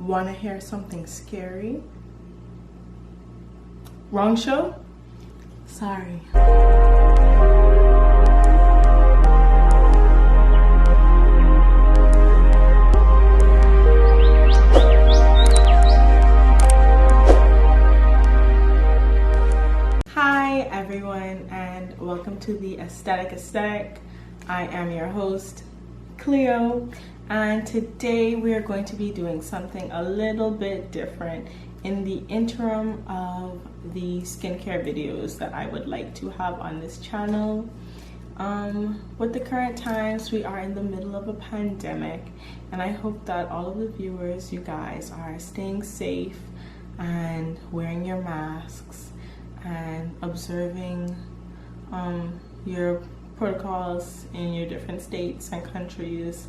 Want to hear something scary? Wrong show? Sorry. Hi everyone, and welcome to the Aesthetic. I am your host, Cleo, and today we are going to be doing something a little bit different in the interim of the skincare videos that I would like to have on this channel. With the current times, we are in the middle of a pandemic, and I hope that all of the viewers, you guys, are staying safe and wearing your masks and observing your protocols in your different states and countries,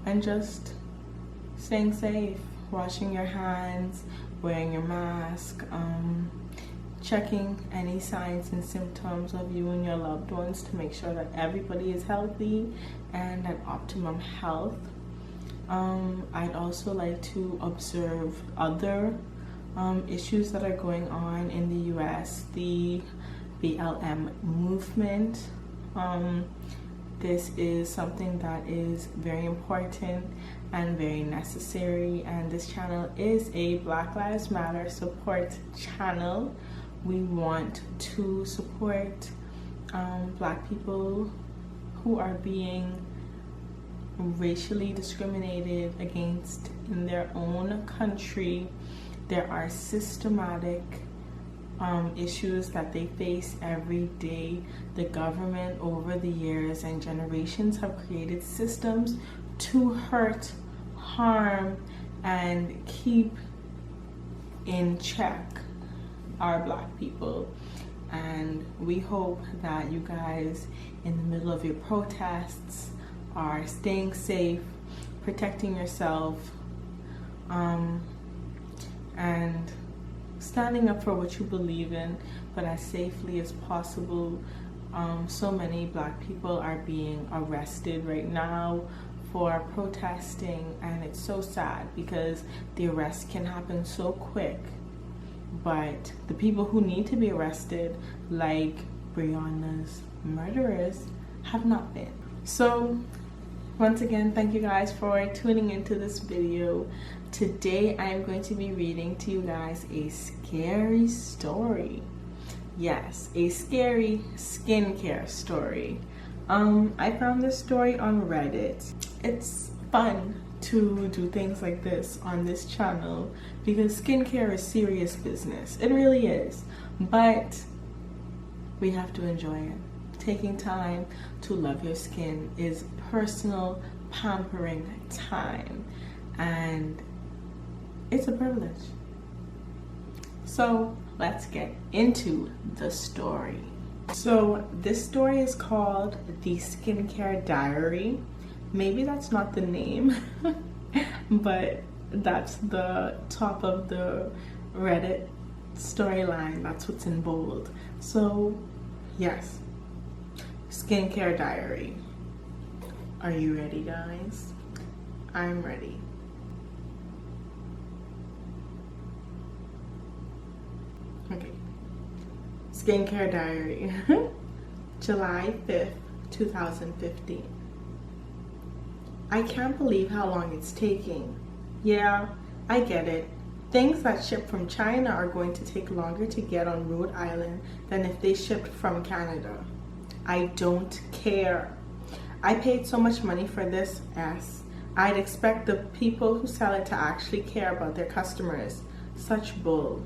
and just staying safe, washing your hands, wearing your mask, checking any signs and symptoms of you and your loved ones to make sure that everybody is healthy and at optimum health. I'd also like to observe other issues that are going on in the US, the BLM movement. This is something that is very important and very necessary, and this channel is a Black Lives Matter support channel. We want to support Black people who are being racially discriminated against in their own country. There are systematic issues that they face every day. The government over the years and generations have created systems to hurt, harm, and keep in check our Black people. And we hope that you guys in the middle of your protests are staying safe, protecting yourself, and standing up for what you believe in, but as safely as possible. So many Black people are being arrested right now for protesting, and it's so sad because the arrest can happen so quick, but the people who need to be arrested, like Breonna's murderers, have not been. So once again, thank you guys for tuning into this video. Today I'm going to be reading to you guys a scary story. Yes, a scary skincare story. I found this story on Reddit. It's fun to do things like this on this channel because skincare is serious business. It really is. But we have to enjoy it. Taking time to love your skin is personal pampering time, and it's a privilege. So let's get into the story. So this story is called The Skincare Diary. Maybe that's not the name, but that's the top of the Reddit storyline. That's what's in bold. So yes, Skincare Diary. Are you ready, guys? I'm ready. Okay. Skincare Diary. July 5th, 2015. I can't believe how long it's taking. Yeah, I get it. Things that ship from China are going to take longer to get on Rhode Island than if they shipped from Canada. I don't care. I paid so much money for this S. I'd expect the people who sell it to actually care about their customers. Such bull.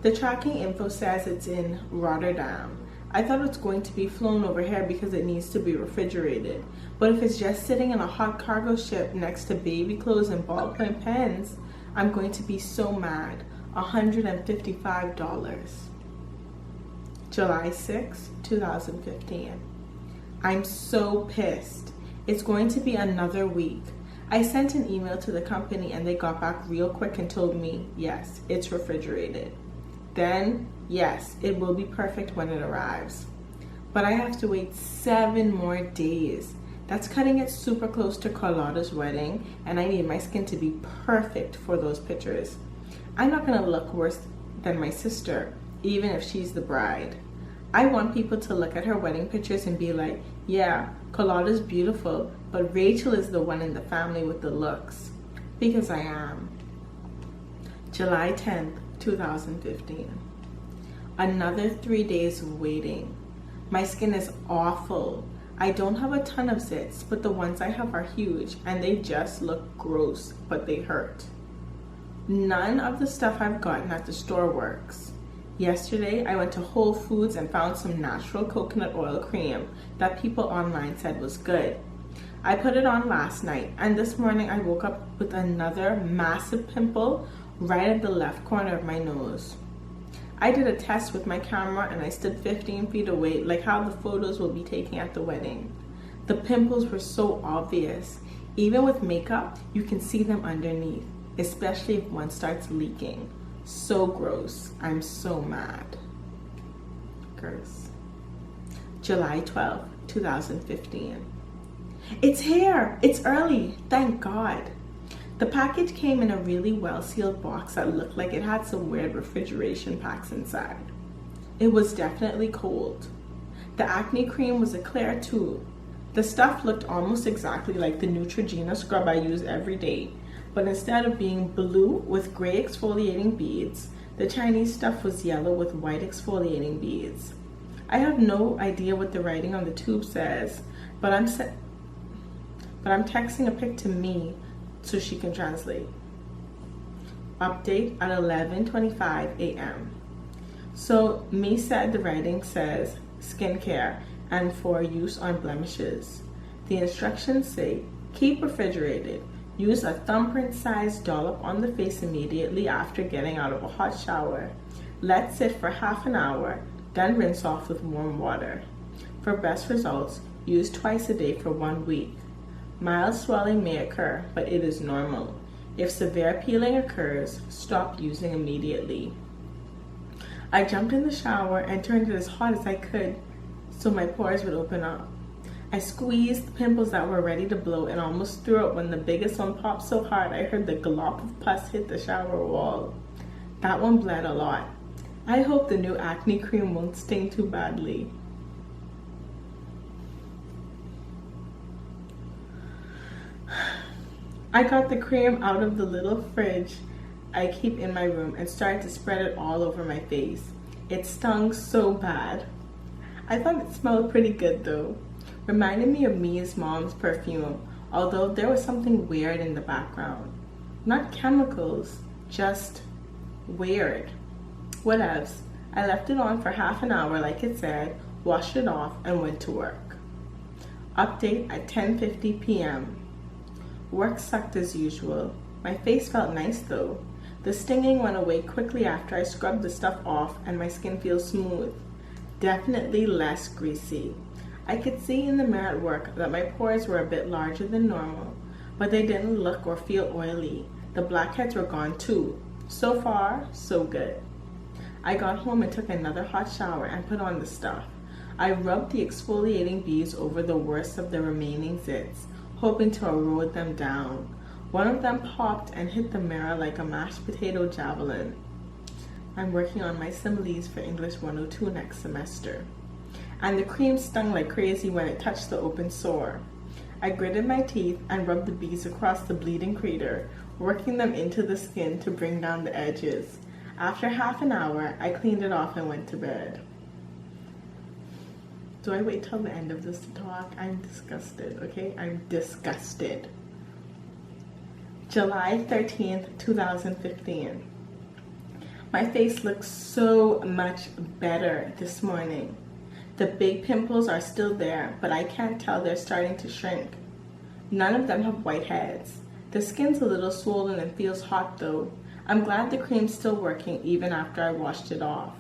The tracking info says it's in Rotterdam. I thought it's going to be flown over here because it needs to be refrigerated. But if it's just sitting in a hot cargo ship next to baby clothes and ballpoint pens, I'm going to be so mad. $155. July 6, 2015. I'm so pissed. It's going to be another week. I sent an email to the company and they got back real quick and told me, yes, it's refrigerated. Then, yes, it will be perfect when it arrives. But I have to wait 7 more days. That's cutting it super close to Carlotta's wedding, and I need my skin to be perfect for those pictures. I'm not gonna look worse than my sister, even if she's the bride. I want people to look at her wedding pictures and be like, yeah, Carlotta's beautiful, but Rachel is the one in the family with the looks. Because I am. July 10th, 2015. Another 3 days of waiting. My skin is awful. I don't have a ton of zits, but the ones I have are huge and they just look gross, but they hurt. None of the stuff I've gotten at the store works. Yesterday, I went to Whole Foods and found some natural coconut oil cream that people online said was good. I put it on last night, and this morning I woke up with another massive pimple right at the left corner of my nose. I did a test with my camera and I stood 15 feet away, like how the photos will be taken at the wedding. The pimples were so obvious. Even with makeup, you can see them underneath, especially if one starts leaking. So gross. I'm so mad. Gross. July 12th, 2015. It's here! It's early! Thank God! The package came in a really well-sealed box that looked like it had some weird refrigeration packs inside. It was definitely cold. The Acne Cream was a clear tube. The stuff looked almost exactly like the Neutrogena scrub I use every day, but instead of being blue with gray exfoliating beads, the Chinese stuff was yellow with white exfoliating beads. I have no idea what the writing on the tube says, but I'm texting a pic to me so she can translate. Update at 11:25 a.m. So me said the writing says skincare and for use on blemishes. The instructions say keep refrigerated. Use a thumbprint sized dollop on the face immediately after getting out of a hot shower. Let sit for half an hour, then rinse off with warm water. For best results, use twice a day for 1 week. Mild swelling may occur, but it is normal. If severe peeling occurs, stop using immediately. I jumped in the shower and turned it as hot as I could so my pores would open up. I squeezed the pimples that were ready to blow and almost threw up when the biggest one popped so hard I heard the glop of pus hit the shower wall. That one bled a lot. I hope the new Acne Cream won't sting too badly. I got the cream out of the little fridge I keep in my room and started to spread it all over my face. It stung so bad. I thought it smelled pretty good though. Reminded me of Mia's mom's perfume, although there was something weird in the background. Not chemicals, just weird. Whatevs. I left it on for half an hour like it said, washed it off, and went to work. Update at 10:50 p.m. Work sucked as usual. My face felt nice though. The stinging went away quickly after I scrubbed the stuff off and my skin feels smooth. Definitely less greasy. I could see in the mirror at work that my pores were a bit larger than normal, but they didn't look or feel oily. The blackheads were gone too. So far, so good. I got home and took another hot shower and put on the stuff. I rubbed the exfoliating beads over the worst of the remaining zits, hoping to erode them down. One of them popped and hit the mirror like a mashed potato javelin. I'm working on my similes for English 102 next semester. And the cream stung like crazy when it touched the open sore. I gritted my teeth and rubbed the beads across the bleeding crater, working them into the skin to bring down the edges. After half an hour, I cleaned it off and went to bed. Do I wait till the end of this to talk? I'm disgusted, okay? I'm disgusted. July 13th, 2015. My face looks so much better this morning. The big pimples are still there, but I can't tell they're starting to shrink. None of them have white heads. The skin's a little swollen and feels hot though. I'm glad the cream's still working even after I washed it off.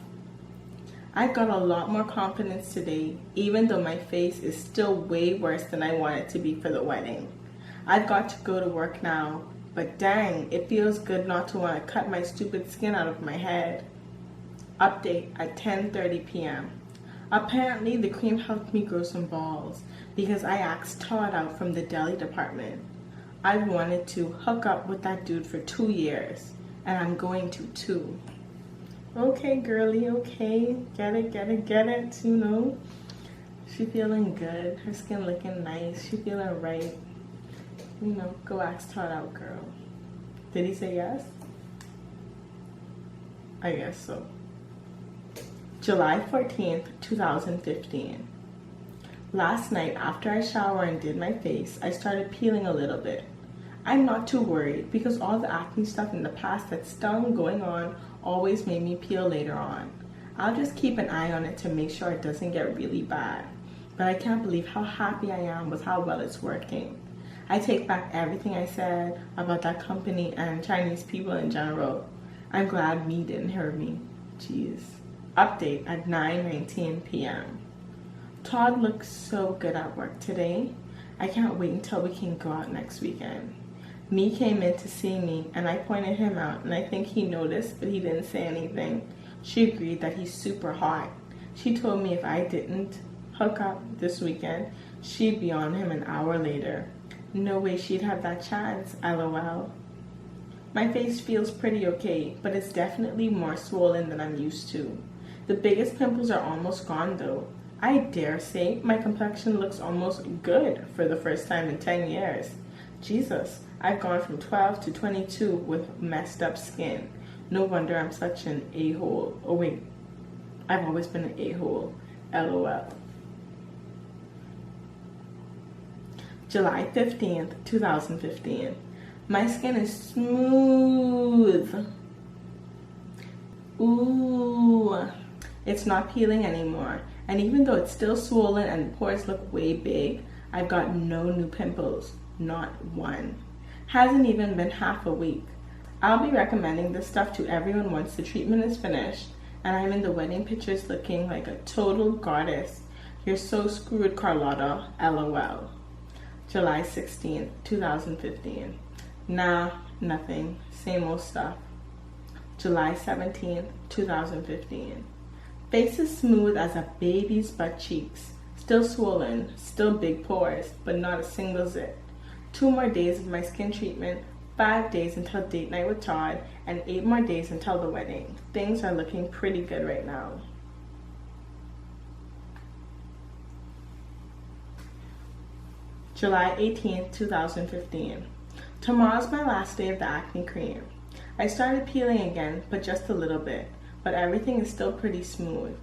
I've got a lot more confidence today, even though my face is still way worse than I want it to be for the wedding. I've got to go to work now, but dang, it feels good not to want to cut my stupid skin out of my head. Update at 10:30 p.m. Apparently, the cream helped me grow some balls. because I asked Todd out from the deli department. I've wanted to hook up with that dude for 2 years, and I'm going to too. Okay, girly, okay. Get it, you know. She feeling good. Her skin looking nice. She feeling right. You know, go ask Todd out, girl. Did he say yes? I guess so. July 14th, 2015. Last night, after I showered and did my face, I started peeling a little bit. I'm not too worried because all the acne stuff in the past that stung going on always made me peel later on. I'll just keep an eye on it to make sure it doesn't get really bad. But I can't believe how happy I am with how well it's working. I take back everything I said about that company and Chinese people in general. I'm glad me didn't hurt me. Jeez. Update at 9:19 p.m. Todd looks so good at work today. I can't wait until we can go out next weekend. Me came in to see me and I pointed him out and I think he noticed, but he didn't say anything. She agreed that he's super hot. She told me if I didn't hook up this weekend, she'd be on him an hour later. No way she'd have that chance, LOL. My face feels pretty okay, but it's definitely more swollen than I'm used to. The biggest pimples are almost gone though. I dare say my complexion looks almost good for the first time in 10 years. Jesus, I've gone from 12 to 22 with messed up skin. No wonder I'm such an a-hole. Oh wait, I've always been an a-hole. LOL. July 15th, 2015. My skin is smooth. Ooh. It's not peeling anymore. And even though it's still swollen and the pores look way big, I've got no new pimples. Not one. Hasn't even been half a week. I'll be recommending this stuff to everyone once the treatment is finished and I'm in the wedding pictures looking like a total goddess. You're so screwed, Carlotta. LOL. July 16th, 2015. Nah, nothing. Same old stuff. July 17th, 2015. Face is smooth as a baby's butt cheeks. Still swollen, still big pores, but not a single zit. 2 more days of my skin treatment, 5 days until date night with Todd, and 8 more days until the wedding. Things are looking pretty good right now. July 18th, 2015. Tomorrow's my last day of the Acne Cream. I started peeling again, but just a little bit, but everything is still pretty smooth.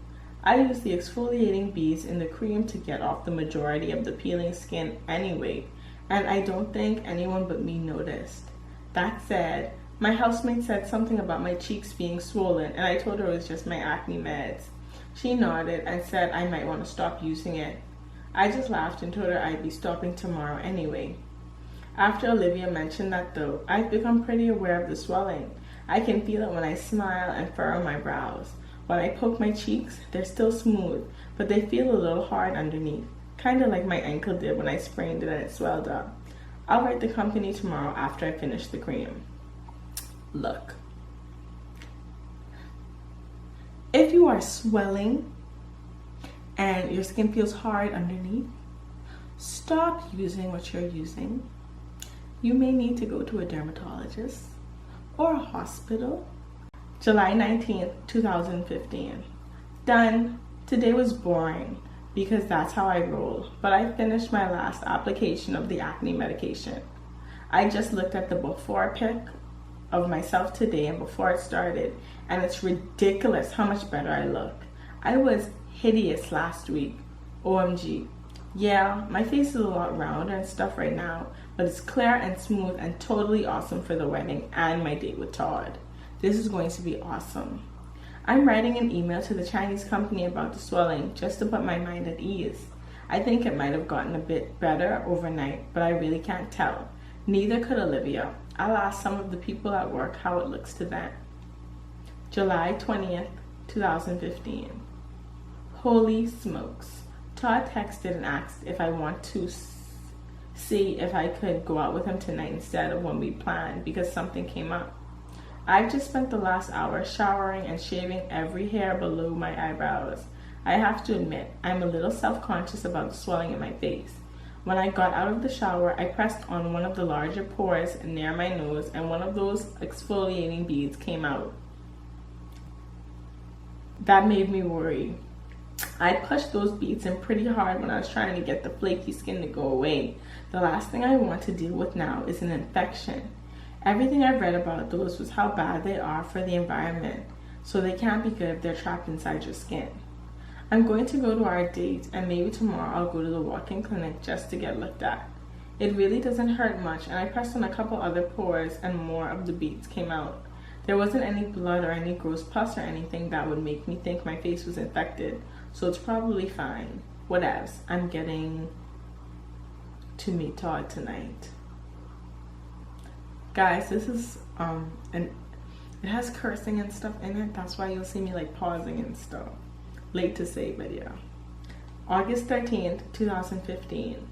I use the exfoliating beads in the cream to get off the majority of the peeling skin anyway, and I don't think anyone but me noticed. That said, my housemate said something about my cheeks being swollen, and I told her it was just my acne meds. She nodded and said I might want to stop using it. I just laughed and told her I'd be stopping tomorrow anyway. After Olivia mentioned that though, I've become pretty aware of the swelling. I can feel it when I smile and furrow my brows. When I poke my cheeks, they're still smooth, but they feel a little hard underneath. Kind of like my ankle did when I sprained it and it swelled up. I'll write the company tomorrow after I finish the cream. Look. If you are swelling and your skin feels hard underneath, stop using what you're using. You may need to go to a dermatologist or a hospital. July 19th, 2015. Done. Today was boring because that's how I roll, but I finished my last application of the acne medication. I just looked at the before pic of myself today and before it started, and it's ridiculous how much better I look. I was hideous last week. OMG. Yeah, my face is a lot rounder and stuff right now, but it's clear and smooth and totally awesome for the wedding and my date with Todd. This is going to be awesome. I'm writing an email to the Chinese company about the swelling just to put my mind at ease. I think it might have gotten a bit better overnight, but I really can't tell. Neither could Olivia. I'll ask some of the people at work how it looks to them. July 20th, 2015. Holy smokes. Todd texted and asked if I want to see if I could go out with him tonight instead of when we planned because something came up. I've just spent the last hour showering and shaving every hair below my eyebrows. I have to admit, I'm a little self-conscious about the swelling in my face. When I got out of the shower, I pressed on one of the larger pores near my nose, and one of those exfoliating beads came out. That made me worry. I pushed those beads in pretty hard when I was trying to get the flaky skin to go away. The last thing I want to deal with now is an infection. Everything I've read about those was how bad they are for the environment, so they can't be good if they're trapped inside your skin. I'm going to go to our date, and maybe tomorrow I'll go to the walk-in clinic just to get looked at. It really doesn't hurt much, and I pressed on a couple other pores and more of the beads came out. There wasn't any blood or any gross pus or anything that would make me think my face was infected, so it's probably fine. Whatevs. I'm getting to meet Todd tonight. Guys, this is and it has cursing and stuff in it. That's why you'll see me like pausing and stuff. Late to say, but yeah. August 13th, 2015.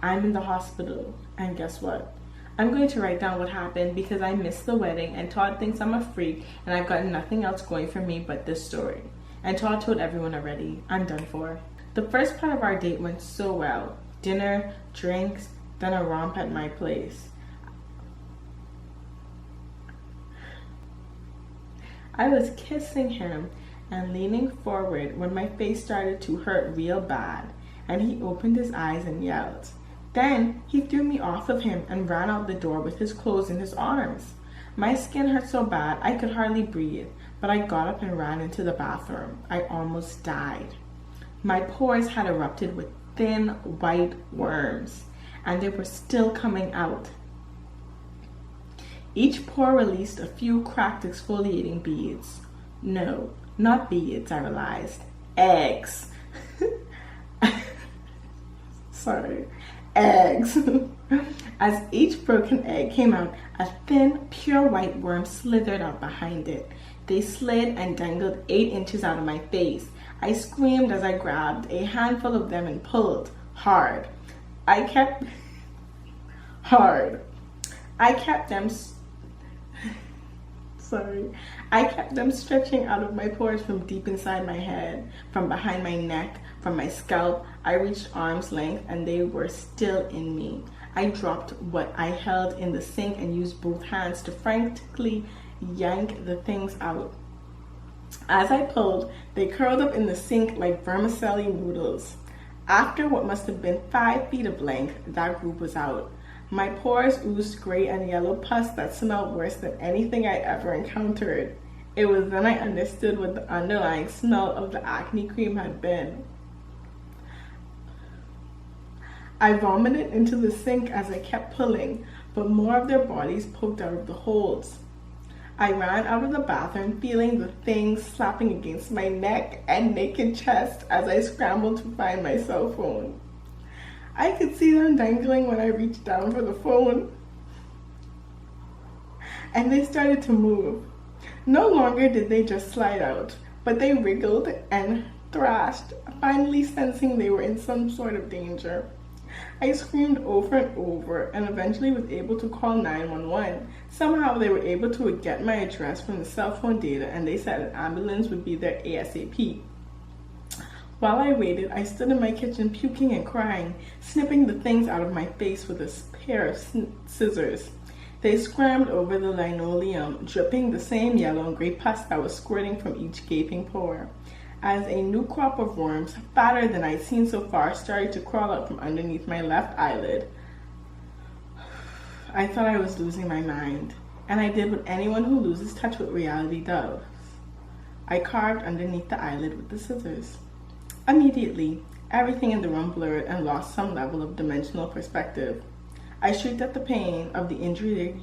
I'm in the hospital, and guess what? I'm going to write down what happened because I missed the wedding, and Todd thinks I'm a freak, and I've got nothing else going for me but this story. And Todd told everyone already. I'm done for. The first part of our date went so well. Dinner, drinks, then a romp at my place. I was kissing him and leaning forward when my face started to hurt real bad, and he opened his eyes and yelled. Then he threw me off of him and ran out the door with his clothes in his arms. My skin hurt so bad I could hardly breathe, but I got up and ran into the bathroom. I almost died. My pores had erupted with thin white worms, and they were still coming out. Each pore released a few cracked exfoliating beads. No, not beads, I realized. Eggs. Sorry. Eggs. As each broken egg came out, a thin, pure white worm slithered out behind it. They slid and dangled 8 inches out of my face. I screamed as I grabbed a handful of them and pulled hard. I kept them stretching out of my pores from deep inside my head, from behind my neck, from my scalp. I reached arm's length and they were still in me. I dropped what I held in the sink and used both hands to frantically yank the things out. As I pulled, they curled up in the sink like vermicelli noodles. After what must have been 5 feet of length, that group was out. My pores oozed gray and yellow pus that smelled worse than anything I ever encountered. It was then I understood what the underlying smell of the acne cream had been. I vomited into the sink as I kept pulling, but more of their bodies poked out of the holes. I ran out of the bathroom feeling the things slapping against my neck and naked chest as I scrambled to find my cell phone. I could see them dangling when I reached down for the phone, and they started to move. No longer did they just slide out, but they wriggled and thrashed, finally sensing they were in some sort of danger. I screamed over and over and eventually was able to call 911. Somehow they were able to get my address from the cell phone data, and they said an ambulance would be there ASAP. While I waited, I stood in my kitchen puking and crying, snipping the things out of my face with a pair of scissors. They scrambled over the linoleum, dripping the same yellow and gray pus that was squirting from each gaping pore. As a new crop of worms, fatter than I'd seen so far, started to crawl out from underneath my left eyelid, I thought I was losing my mind, and I did what anyone who loses touch with reality does. I carved underneath the eyelid with the scissors. Immediately, everything in the room blurred and lost some level of dimensional perspective. I shrieked as the pain of the injury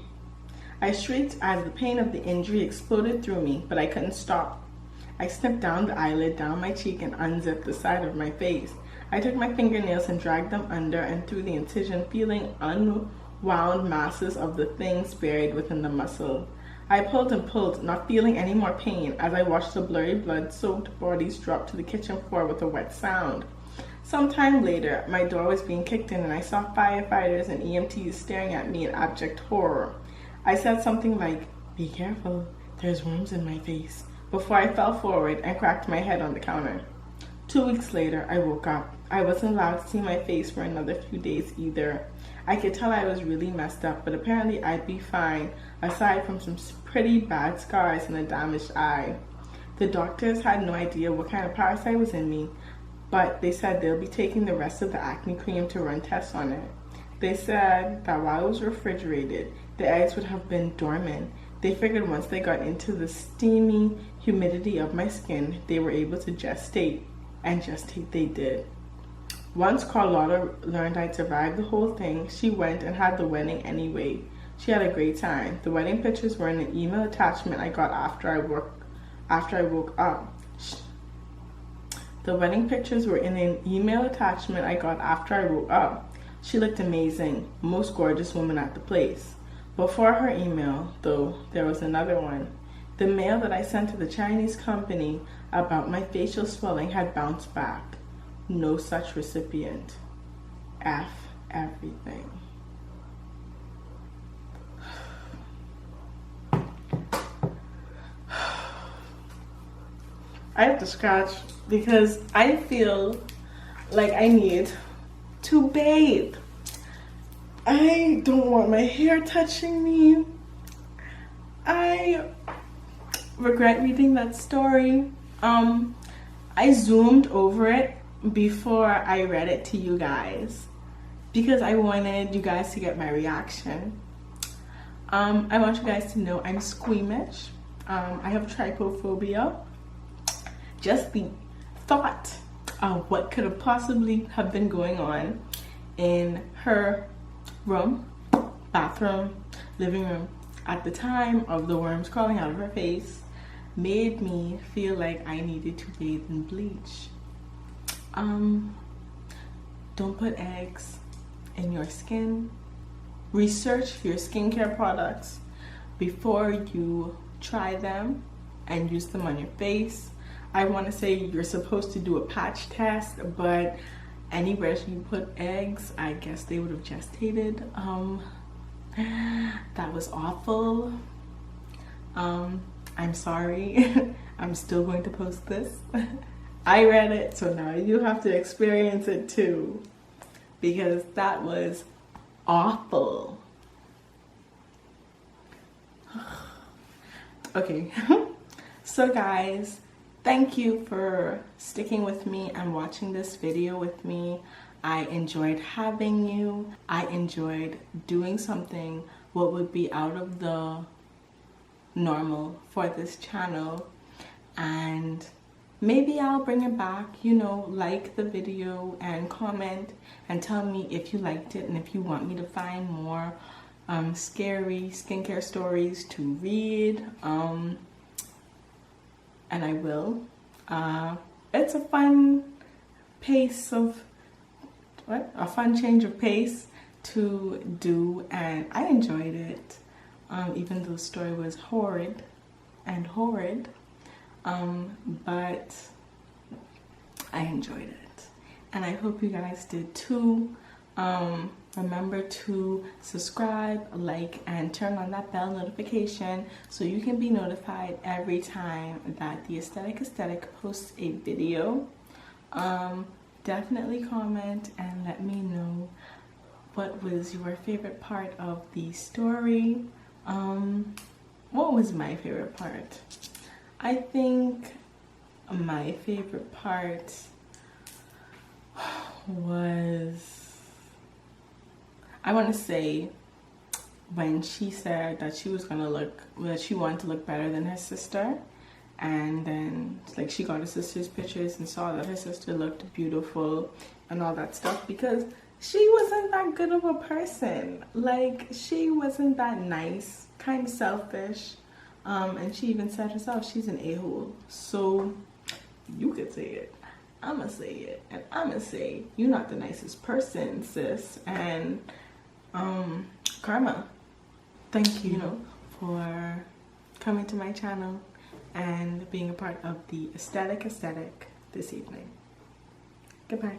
exploded through me, but I couldn't stop. I snipped down the eyelid down my cheek and unzipped the side of my face. I took my fingernails and dragged them under and through the incision, feeling unwound masses of the things buried within the muscle. I pulled and pulled, not feeling any more pain, as I watched the blurry, blood-soaked bodies drop to the kitchen floor with a wet sound. Sometime later, my door was being kicked in and I saw firefighters and EMTs staring at me in abject horror. I said something like, "Be careful, there's worms in my face," before I fell forward and cracked my head on the counter. 2 weeks later, I woke up. I wasn't allowed to see my face for another few days either. I could tell I was really messed up, but apparently I'd be fine, aside from some pretty bad scars and a damaged eye. The doctors had no idea what kind of parasite was in me, but they said they'll be taking the rest of the acne cream to run tests on it. They said that while it was refrigerated, the eggs would have been dormant. They figured once they got into the steamy humidity of my skin, they were able to gestate, and gestate they did. Once Carlotta learned I'd survived the whole thing, she went and had the wedding anyway. She had a great time. The wedding pictures were in an email attachment I got after I woke up. The wedding pictures were in an email attachment I got after I woke up. She looked amazing, most gorgeous woman at the place. Before her email, though, there was another one. The mail that I sent to the Chinese company about my facial swelling had bounced back. No such recipient. F everything. I have to scratch because I feel like I need to bathe. I don't want my hair touching me. I regret reading that story. I zoomed over it before I read it to you guys because I wanted you guys to get my reaction. I want you guys to know I'm squeamish. I have trypophobia. Just the thought of what could have possibly have been going on in her room, bathroom, living room at the time of the worms crawling out of her face made me feel like I needed to bathe in bleach. Don't put eggs in your skin. Research your skincare products before you try them and use them on your face. I want to say you're supposed to do a patch test, but anywhere you put eggs, I guess they would have gestated. That was awful. I'm sorry. I'm still going to post this. I read it, so now you have to experience it too, because that was awful. Okay, so guys, thank you for sticking with me and watching this video with me. I enjoyed having you. I enjoyed doing something what would be out of the normal for this channel, and maybe I'll bring it back. You know, like the video and comment and tell me if you liked it and if you want me to find more scary skincare stories to read, and I will. It's a fun pace of a fun change of pace to do, and I enjoyed it, even though the story was horrid, but I enjoyed it, and I hope you guys did too. Remember to subscribe, like, and turn on that bell notification so you can be notified every time that the Aesthetic posts a video. Definitely comment and let me know what was your favorite part of the story. What was my favorite part? I think my favorite part was, I want to say, when she said that she was gonna look, that she wanted to look better than her sister, and then like she got her sister's pictures and saw that her sister looked beautiful and all that stuff, because she wasn't that good of a person. Like, she wasn't that nice, kind of selfish, and she even said herself she's an a-hole. So you could say it, I'ma say it, and I'ma say you're not the nicest person, sis. And karma, thank you, for coming to my channel and being a part of the Aesthetic this evening. Goodbye.